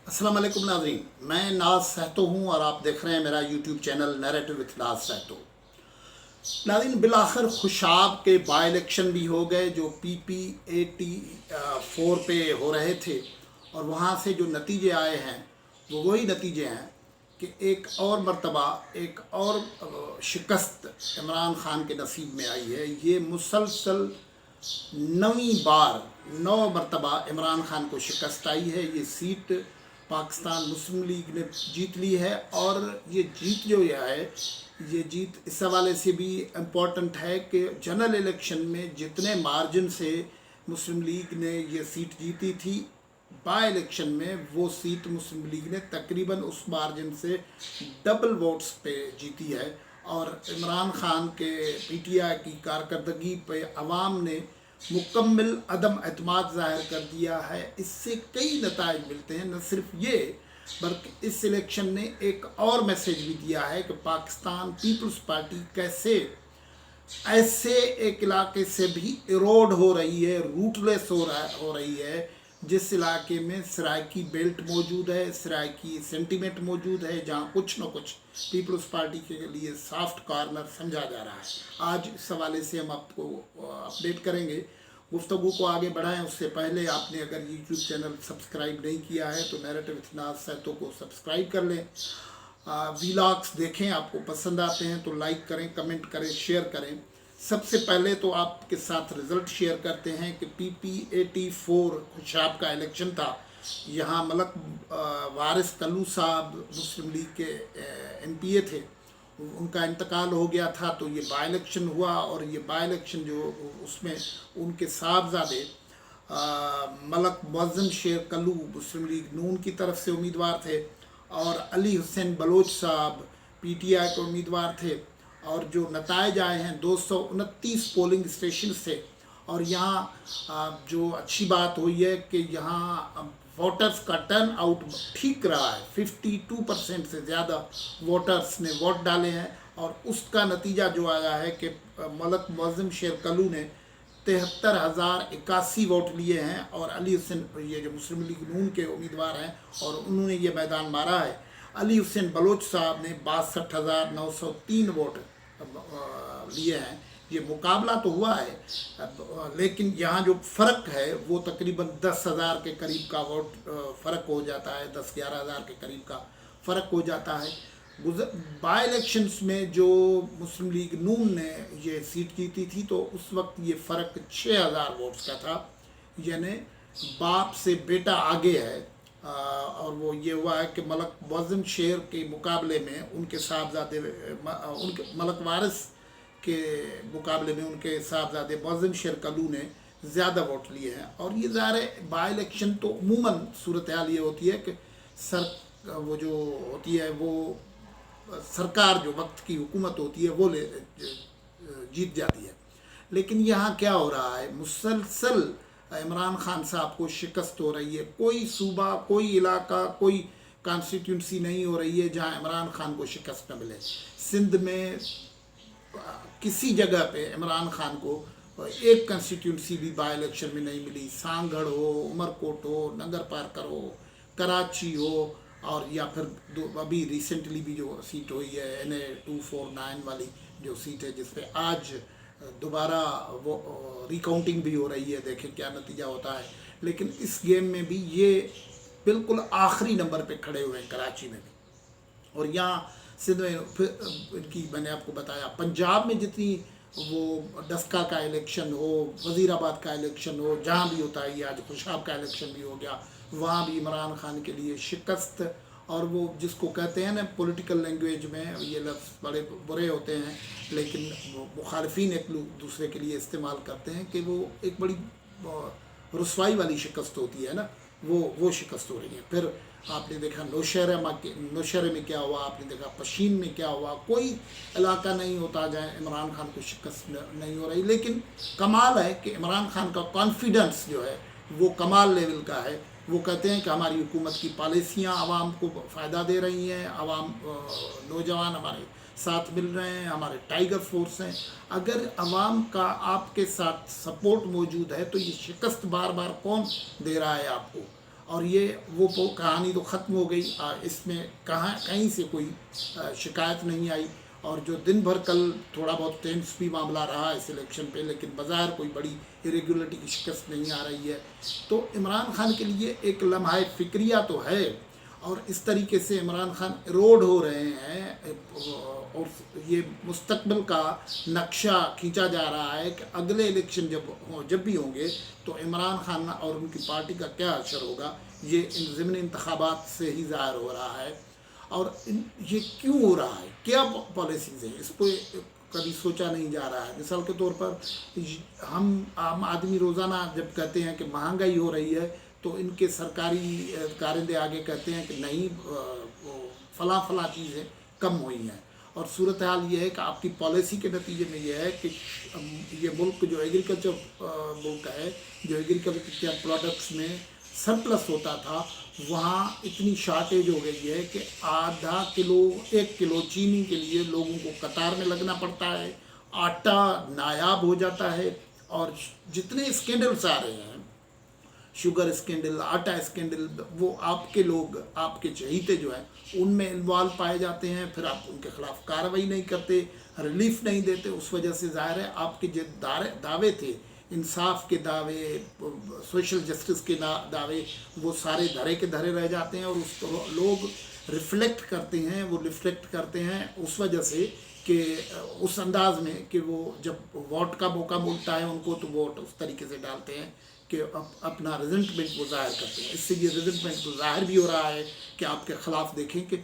अस्सलाम वालेकुम नाज़रीन, मैं नाज सहतो हूँ और आप देख रहे हैं मेरा यूट्यूब चैनल नैरेटिव विथ नाज सहतो। नाज़रीन, बिलाखिर खुशाब के बाई इलेक्शन भी हो गए जो PP84 पे हो रहे थे, और वहाँ से जो नतीजे आए हैं वो वही नतीजे हैं कि एक और मर्तबा एक और शिकस्त इमरान खान के नसीब में आई है। ये मुसलसल नवीं बार 9 मरतबा इमरान खान को शिकस्त आई है। ये सीट पाकिस्तान मुस्लिम लीग ने जीत ली है, और ये जीत जो है, ये जीत इस हवाले से भी इम्पोर्टेंट है कि जनरल इलेक्शन में जितने मार्जिन से मुस्लिम लीग ने ये सीट जीती थी, बाई इलेक्शन में वो सीट मुस्लिम लीग ने तकरीबन उस मार्जिन से डबल वोट्स पे जीती है। और इमरान खान के PTI की कारकर्दगी पे अवाम ने मुकम्मल अदम एतमाद ज़ाहिर कर दिया है। इससे कई नताइज मिलते हैं। न सिर्फ ये, बल्कि इस इलेक्शन ने एक और मैसेज भी दिया है कि पाकिस्तान पीपल्स पार्टी कैसे ऐसे एक इलाके से भी इरोड हो रही है, रूटलेस हो रही है, जिस इलाके में सराइकी बेल्ट मौजूद है, सराइकी सेंटीमेंट मौजूद है, जहाँ कुछ न कुछ पीपल्स पार्टी के लिए सॉफ्ट कॉर्नर समझा जा रहा है। आज इस हवाले से हम आपको अपडेट करेंगे। गुफ्तगू को आगे बढ़ाएं उससे पहले आपने अगर यूट्यूब चैनल सब्सक्राइब नहीं किया है तो नैरेटिव विथ नाज सहतो को सब्सक्राइब कर लें। वीलॉग्स देखें, आपको पसंद आते हैं तो लाइक करें, कमेंट करें, शेयर करें। सबसे पहले तो आपके साथ रिज़ल्ट शेयर करते हैं कि PP84 खुशाब का इलेक्शन था। यहाँ मलक वारिस कल्लू साहब मुस्लिम लीग के MPA थे, उनका इंतकाल हो गया था, तो ये बाई इलेक्शन हुआ। और ये बाई इलेक्शन जो उसमें उनके साहबजादे मलक मुअज़्ज़म शेर कल्लू मुस्लिम लीग नून की तरफ से उम्मीदवार थे, और अली हुसैन बलोच साहब PTI के उम्मीदवार थे। और जो नताइज आए हैं 229 पोलिंग स्टेशन से। और यहाँ जो अच्छी बात हुई है कि यहाँ वोटर्स का टर्न आउट ठीक रहा है। 52% से ज़्यादा वोटर्स ने वोट डाले हैं, और उसका नतीजा जो आया है कि मलक मुअज़्ज़म शेर कल्लू ने 73,081 वोट लिए हैं, और अली हुसैन, ये जो मुस्लिम लीग नून के उम्मीदवार हैं और उन्होंने ये मैदान मारा है, अली हुसैन बलोच साहब ने 62,903 वोट लिए हैं। ये मुकाबला तो हुआ है, लेकिन यहाँ जो फ़र्क है वो तकरीबन 10,000 के करीब का वोट फ़र्क हो जाता है, 10-11 हज़ार के करीब का फ़र्क हो जाता है। बाई इलेक्शंस में जो मुस्लिम लीग नून ने ये सीट जीती थी, तो उस वक्त ये फ़र्क 6,000 वोट्स का था, यानी बाप से बेटा आगे है। और वो ये हुआ है कि मलक मुअज़्ज़म शेर के मुकाबले में उनके साहबजादे, उनके मलक वारिस के मुकाबले में उनके साहबजादे मुअज़्ज़म शेर कल्लू ने ज़्यादा वोट लिए हैं। और ये ज़ाहिर है बाई इलेक्शन तो अमूमन सूरत हाल ये होती है कि वो जो होती है वो सरकार, जो वक्त की हुकूमत होती है वो जीत जाती है। लेकिन यहाँ क्या हो रहा है, मुसलसल इमरान खान साहब को शिकस्त हो रही है। कोई सूबा, कोई इलाका, कोई कॉन्स्टिट्यूंसी नहीं हो रही है जहाँ इमरान खान को शिकस्त न मिले। सिंध में किसी जगह पे इमरान खान को एक कॉन्स्टिट्यूंसी भी बाई इलेक्शन में नहीं मिली। सांगढ़ हो, उमरकोट हो, नगर पार्कर हो, कराची हो, और या फिर अभी रिसेंटली भी जो सीट हुई है NA 249 वाली जो सीट है, जिस पे आज दोबारा वो रिकाउंटिंग भी हो रही है, देखें क्या नतीजा होता है। लेकिन इस गेम में भी ये बिल्कुल आखिरी नंबर पे खड़े हुए हैं, कराची में भी। और यहाँ सिंध में फिर इनकी, मैंने आपको बताया, पंजाब में जितनी वो डस्का का इलेक्शन हो, वज़ीराबाद का इलेक्शन हो, जहाँ भी होता है, ये आज खुशाब का इलेक्शन भी हो गया, वहाँ भी इमरान खान के लिए शिकस्त। और वो जिसको कहते हैं ना पॉलिटिकल लैंग्वेज में, ये लफ्ज़ बड़े बुरे होते हैं, लेकिन मुखालिफिन एक दूसरे के लिए इस्तेमाल करते हैं कि वो एक बड़ी रुसवाई वाली शिकस्त होती है ना, वो शिकस्त हो रही है। फिर आपने देखा नौशहरे में क्या हुआ, आपने देखा पशीन में क्या हुआ। कोई इलाका नहीं होता जहाँ इमरान खान को शिकस्त नहीं हो रही। लेकिन कमाल है कि इमरान खान का कॉन्फिडेंस जो है वो कमाल लेवल का है। वो कहते हैं कि हमारी हुकूमत की पॉलिसियाँ आवाम को फ़ायदा दे रही हैं, आवाम नौजवान हमारे साथ मिल रहे हैं, हमारे टाइगर फोर्स हैं। अगर आवाम का आपके साथ सपोर्ट मौजूद है तो ये शिकस्त बार बार कौन दे रहा है आपको? اور یہ وہ کہانی تو ختم ہو گئی، اس میں کہیں سے کوئی شکایت نہیں آئی، اور جو دن بھر کل تھوڑا بہت ٹینس بھی معاملہ رہا اس الیکشن پہ، لیکن بظاہر کوئی بڑی ایریگولرٹی کی شکست نہیں آ رہی ہے. تو عمران خان کے لیے ایک لمحہ فکریہ تو ہے، اور اس طریقے سے عمران خان ایروڈ ہو رہے ہیں، اور یہ مستقبل کا نقشہ کھینچا جا رہا ہے کہ اگلے الیکشن جب بھی ہوں گے تو عمران خان اور ان کی پارٹی کا کیا اثر ہوگا، یہ ان ضمنی انتخابات سے ہی ظاہر ہو رہا ہے. اور یہ کیوں ہو رہا ہے، کیا پالیسیز ہیں، اس پہ کبھی سوچا نہیں جا رہا ہے. مثال کے طور پر ہم عام آدمی روزانہ جب کہتے ہیں کہ مہنگائی ہو رہی ہے تو ان کے سرکاری کارندے آگے کہتے ہیں کہ نہیں، فلاں فلاں چیزیں کم ہوئی ہیں. اور صورتحال یہ ہے کہ آپ کی پالیسی کے نتیجے میں یہ ہے کہ یہ ملک جو ایگریکلچر ملک ہے، جو ایگریکلچر پروڈکٹس میں سرپلس ہوتا تھا، وہاں اتنی شارٹیج ہو گئی ہے کہ آدھا کلو 1 کلو چینی کے لیے لوگوں کو قطار میں لگنا پڑتا ہے، آٹا نایاب ہو جاتا ہے. اور جتنے اسکینڈلس آ رہے ہیں، شوگر اسکینڈل، آٹا اسکینڈل، وہ آپ کے لوگ، آپ کے چہیتے جو ہیں ان میں انوالو پائے جاتے ہیں، پھر آپ ان کے خلاف کارروائی نہیں کرتے، ریلیف نہیں دیتے. اس وجہ سے ظاہر ہے آپ کے جو دعوے تھے، انصاف کے دعوے، سوشل جسٹس کے دعوے، وہ سارے دھرے کے دھرے رہ جاتے ہیں. اور اس کو لوگ ریفلیکٹ کرتے ہیں اس وجہ سے کہ اس انداز میں کہ وہ جب ووٹ کا موقع ملتا ہے ان کو تو ووٹ اس طریقے سے ڈالتے ہیں کہ اپنا ریزنٹمنٹ وہ ظاہر کرتے ہیں. اس سے یہ ریزنٹمنٹ تو ظاہر بھی ہو رہا ہے کہ آپ کے خلاف دیکھیں کہ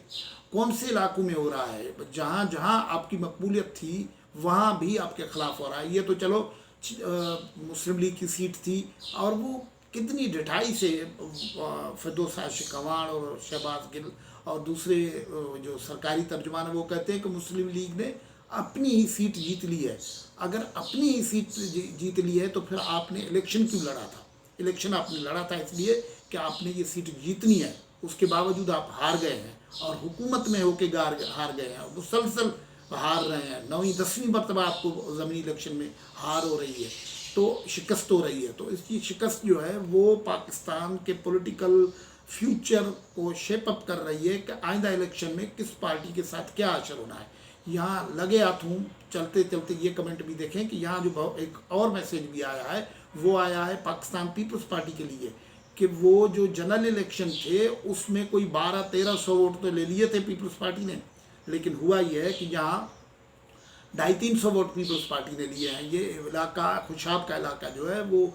کون سے علاقوں میں ہو رہا ہے، جہاں جہاں آپ کی مقبولیت تھی وہاں بھی آپ کے خلاف ہو رہا ہے. یہ تو چلو مسلم لیگ کی سیٹ تھی، اور وہ کتنی ڈٹھائی سے فردوس شکوان اور شہباز گل اور دوسرے جو سرکاری ترجمان ہیں وہ کہتے ہیں کہ مسلم لیگ نے اپنی ہی سیٹ جیت لی ہے. اگر اپنی ہی سیٹ جیت لی ہے تو پھر آپ نے الیکشن کیوں لڑا تھا؟ الیکشن آپ نے لڑا تھا اس لیے کہ آپ نے یہ سیٹ جیتنی ہے، اس کے باوجود آپ ہار گئے ہیں، اور حکومت میں ہو کے ہار گئے ہیں، مسلسل ہار رہے ہیں. 9ویں 10ویں مرتبہ آپ کو ضمنی الیکشن میں ہار ہو رہی ہے، تو شکست ہو رہی ہے. تو اس کی شکست جو ہے وہ پاکستان کے پولیٹیکل فیوچر کو شیپ اپ کر رہی ہے کہ آئندہ الیکشن میں کس پارٹی کے ساتھ کیا اثر ہونا ہے. یہاں لگے ہاتھوں چلتے چلتے یہ کمنٹ بھی دیکھیں کہ یہاں جو ایک اور میسیج بھی آیا ہے، وہ آیا ہے پاکستان پیپلز پارٹی کے لیے کہ وہ جو جنرل الیکشن تھے اس میں کوئی 1200-1300 ووٹ تو لے لیے تھے پیپلز پارٹی نے، لیکن ہوا یہ ہے کہ یہاں 250-300 ووٹ پیپلز پارٹی نے لیے ہیں. یہ علاقہ، خوشاب کا علاقہ جو ہے وہ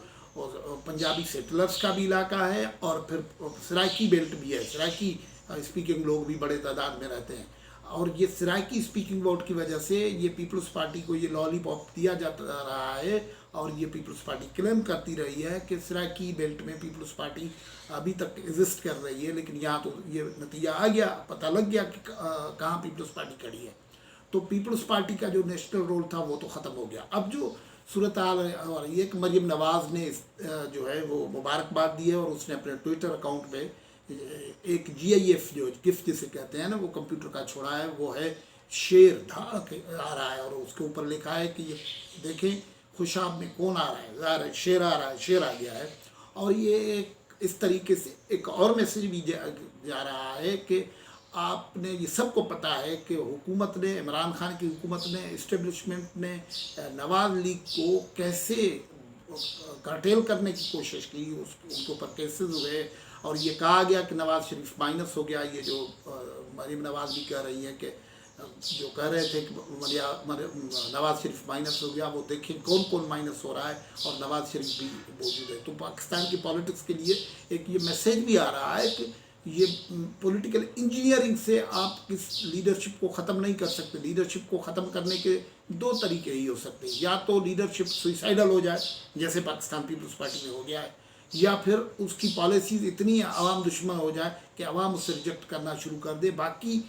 پنجابی سیٹلرز کا بھی علاقہ ہے، اور پھر سرائکی بیلٹ بھی ہے، سرائکی اسپیکنگ لوگ بھی بڑے تعداد میں رہتے ہیں. اور یہ سرائکی اسپیکنگ ووٹ کی وجہ سے یہ پیپلز پارٹی کو یہ لالی پاپ دیا جاتا رہا ہے، اور یہ پیپلز پارٹی کلیم کرتی رہی ہے کہ سرائکی بیلٹ میں پیپلز پارٹی ابھی تک ایگزسٹ کر رہی ہے. لیکن یہاں تو یہ نتیجہ آ گیا، پتہ لگ گیا کہ کہاں پیپلز پارٹی کھڑی ہے. تو پیپلز پارٹی کا جو نیشنل رول تھا وہ تو ختم ہو گیا. اب جو صورتحال اور یہ کہ مریم نواز نے جو ہے وہ مبارکباد دی ہے، اور اس نے اپنے ٹویٹر اکاؤنٹ پہ ایک GIF جو گفٹ جسے کہتے ہیں نا، وہ کمپیوٹر کا چھوڑا ہے، وہ ہے شیر دھاک آ رہا ہے، اور اس کے اوپر لکھا ہے کہ یہ دیکھیں خوشاب میں کون آ رہا ہے، ظاہر ہے شیر آ رہا ہے، شیر آ گیا ہے. اور یہ اس طریقے سے ایک اور میسیج بھی جا رہا ہے کہ آپ نے، یہ سب کو پتہ ہے کہ حکومت نے، عمران خان کی حکومت نے، اسٹیبلشمنٹ نے نواز لیگ کو کیسے کرٹیل کرنے کی کوشش کی، ان کے اوپر کیسز ہوئے، اور یہ کہا گیا کہ نواز شریف مائنس ہو گیا. یہ جو مریم نواز بھی کہہ رہی ہیں کہ جو کہہ رہے تھے کہ نواز شریف مائنس ہو گیا، وہ دیکھیں کون کون مائنس ہو رہا ہے، اور نواز شریف بھی موجود ہے. تو پاکستان کی پالیٹکس کے لیے ایک یہ میسیج بھی آ رہا ہے کہ یہ پولیٹیکل انجینئرنگ سے آپ اس لیڈرشپ کو ختم نہیں کر سکتے. لیڈرشپ کو ختم کرنے کے 2 طریقے ہی ہو سکتے ہیں، یا تو لیڈرشپ سوئسائڈل ہو جائے جیسے پاکستان پیپلز پارٹی میں ہو گیا ہے، یا پھر اس کی پالیسیز اتنی عوام دشمن ہو جائے کہ عوام اسے ریجیکٹ کرنا شروع کر دے. باقی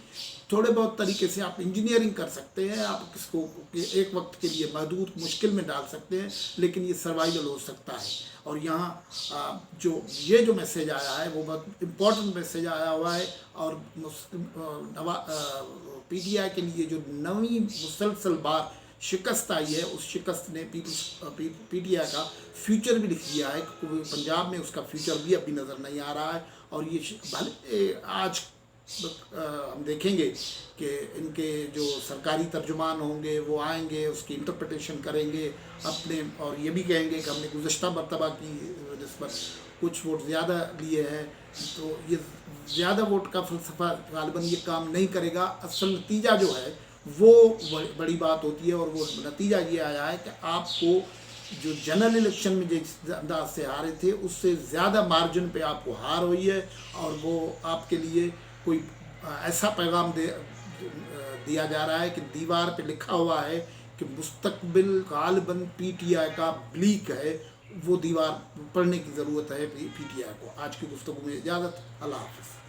تھوڑے بہت طریقے سے آپ انجینئرنگ کر سکتے ہیں، آپ کس کو ایک وقت کے لیے محدود مشکل میں ڈال سکتے ہیں، لیکن یہ سروائیول ہو سکتا ہے. اور یہاں یہ جو میسیج آیا ہے وہ بہت امپورٹنٹ میسیج آیا ہوا ہے. اور PTI کے لیے جو 9ویں مسلسل بار शिकस्त आई है, उस शिकस्त ने पीटीआई का फ्यूचर भी लिख दिया है। पंजाब में उसका फ्यूचर भी अभी नज़र नहीं आ रहा है। और ये भले आज हम देखेंगे कि इनके जो सरकारी तर्जुमान होंगे वो आएंगे, उसकी इंटरप्रिटेशन करेंगे अपने, और ये भी कहेंगे कि हमने गुज़श्ता मरतबा की निस्बत कुछ वोट ज़्यादा लिए हैं। तो ये ज़्यादा वोट का फ़लसफ़ा ग़ालिबन ये काम नहीं करेगा। असल नतीजा जो है वो बड़ी बात होती है, और वो नतीजा ये आया है कि आपको जो जनरल इलेक्शन में जिस अंदाज से हारे थे उससे ज़्यादा मार्जिन पे आपको हार हुई है। और वो आपके लिए कोई ऐसा पैगाम दिया जा रहा है कि दीवार पे लिखा हुआ है कि मुस्तकबिल ग़ालिबन पीटीआई का ब्लीक है। वो दीवार पढ़ने की ज़रूरत है पीटीआई को। आज की गुफ्तगू में इजाज़त, अल्लाह हाफ़िज़।